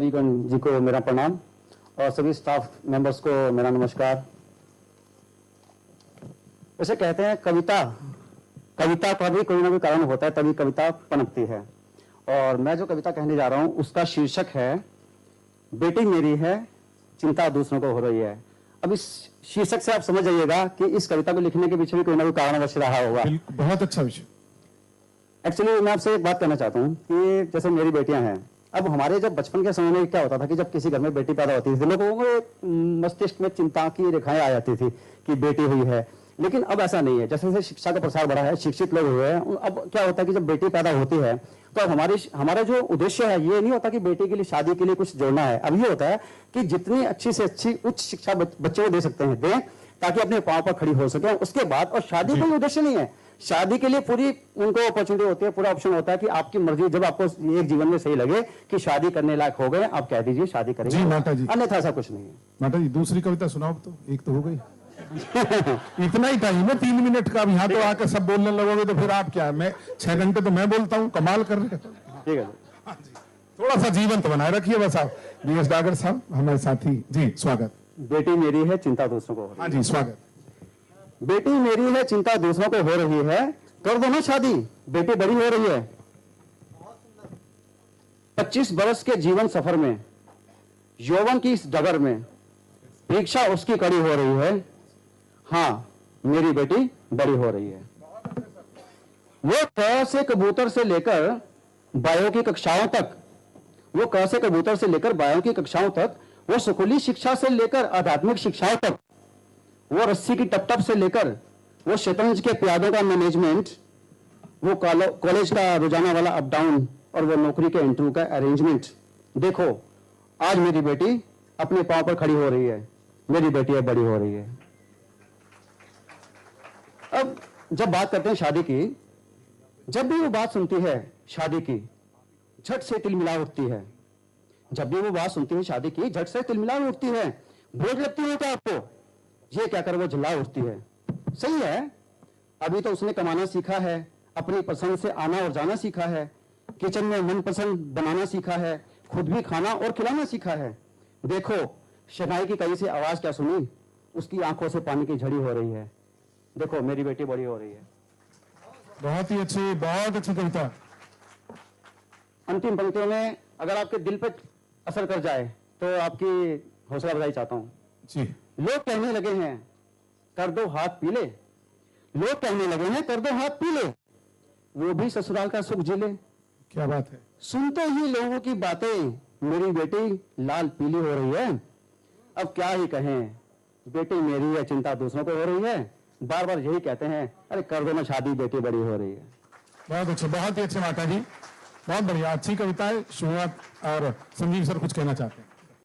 सभी जी को मेरा प्रणाम और सभी स्टाफ मेंबर्स को मेरा नमस्कार। वैसे कहते हैं कविता का भी कोई ना कोई कारण होता है, तभी कविता पनपती है। और मैं जो कविता कहने जा रहा हूं उसका शीर्षक है बेटी मेरी है चिंता दूसरों को हो रही है। अब इस शीर्षक से आप समझ जाइएगा कि इस कविता को लिखने के पीछे भी कोई ना कोई कारण अवश्य रहा होगा। बहुत अच्छा विषय। एक्चुअली मैं आपसे एक बात कहना चाहता हूँ कि जैसे मेरी बेटियां हैं, अब हमारे जब बचपन के समय में क्या होता था कि जब किसी घर में बेटी पैदा होती थी लोगों को मस्तिष्क में चिंता की रेखाएं आ जाती थी कि बेटी हुई है। लेकिन अब ऐसा नहीं है। जैसे जैसे शिक्षा का प्रसार बढ़ा है, शिक्षित लोग हुए हैं, अब क्या होता है कि जब बेटी पैदा होती है तो अब हमारा जो उद्देश्य है ये नहीं होता कि बेटी के लिए शादी के लिए कुछ जोड़ना है। अब ये होता है कि जितनी अच्छी से अच्छी उच्च शिक्षा बच्चे को दे सकते हैं दें, ताकि अपने पांव पर खड़ी हो सके। उसके बाद और शादी कोई उद्देश्य नहीं है। शादी के लिए पूरी उनको अपॉर्चुनिटी होती है, पूरा ऑप्शन होता है कि आपकी मर्जी, जब आपको एक जीवन में सही लगे कि शादी करने लायक हो गए, आप कह दीजिए शादी करेंगे। जी माता जी, अन्यथा ऐसा कुछ नहीं है। माता जी दूसरी कविता सुनाओ। तो एक तो हो गई इतना ही टाइम है 3 मिनट का। अब यहाँ तो आकर सब बोलने लगोगे तो फिर आप क्या, मैं 6 घंटे तो मैं बोलता हूँ, कमाल कर रहे हैं। ठीक है, थोड़ा सा जीवन तो बनाए रखिए बस आप। बीएस डागर साहब हमारे साथी जी, स्वागत। बेटी मेरी है चिंता दूसरों को हो रही है। हाँ जी, स्वागत। बेटी मेरी है चिंता दूसरों को हो रही है, कर दो ना शादी, बेटी बड़ी हो रही है। 25 बरस के जीवन सफर में, यौवन की इस डगर में परीक्षा उसकी कड़ी हो रही है। हाँ, मेरी बेटी बड़ी हो रही है। वो क से कबूतर से लेकर बायो की कक्षाओं तक, वो क से कबूतर से लेकर बायो की कक्षाओं तक, वो स्कूली शिक्षा से लेकर आध्यात्मिक शिक्षाओं तक, वो रस्सी की टप से लेकर वो शतरंज के प्यादों का मैनेजमेंट, वो कॉलेज का रोजाना वाला अप डाउन और वो नौकरी के इंटरव्यू का अरेंजमेंट। देखो आज मेरी बेटी अपने पांव पर खड़ी हो रही है, मेरी बेटी अब बड़ी हो रही है। अब जब बात करते हैं शादी की, जब भी वो बात सुनती है शादी की, झट से तिलमिला उठती है। जब भी वो बात सुनती है शादी की, झट से तिलमिला उठती है। बोझ लगती है क्या आपको? ये क्या कर वो झल्ला उठती है। सही है, अभी तो उसने कमाना सीखा है, अपनी पसंद से आना और जाना सीखा है, किचन में मनपसंद बनाना सीखा है, खुद भी खाना और खिलाना सीखा है। देखो शनाई की कई से आवाज क्या सुनी, उसकी आंखों से पानी की झड़ी हो रही है। देखो मेरी बेटी बड़ी हो रही है। बहुत ही अच्छी, बहुत अच्छी कविता। अंतिम पंक्तियों में अगर आपके दिल पर असर कर जाए तो आपकी हौसला अफजाई चाहता हूं जी। लोग कहने लगे हैं कर दो हाथ पीले, लोग कहने लगे हैं कर दो हाथ पीले, वो भी ससुराल का सुख झेले। क्या बात है। सुनते ही लोगों की बातें, मेरी बेटी लाल पीली हो रही है। अब क्या ही कहें, बेटी मेरी है चिंता दूसरों को हो रही है। बार बार यही कहते हैं, अरे कर दो ना शादी, बेटी बड़ी हो रही है। बहुत अच्छे, बहुत ही अच्छे माता जी, बहुत बढ़िया, अच्छी कविता है। शुरुआत। और संजीव सर कुछ कहना चाहते हैं?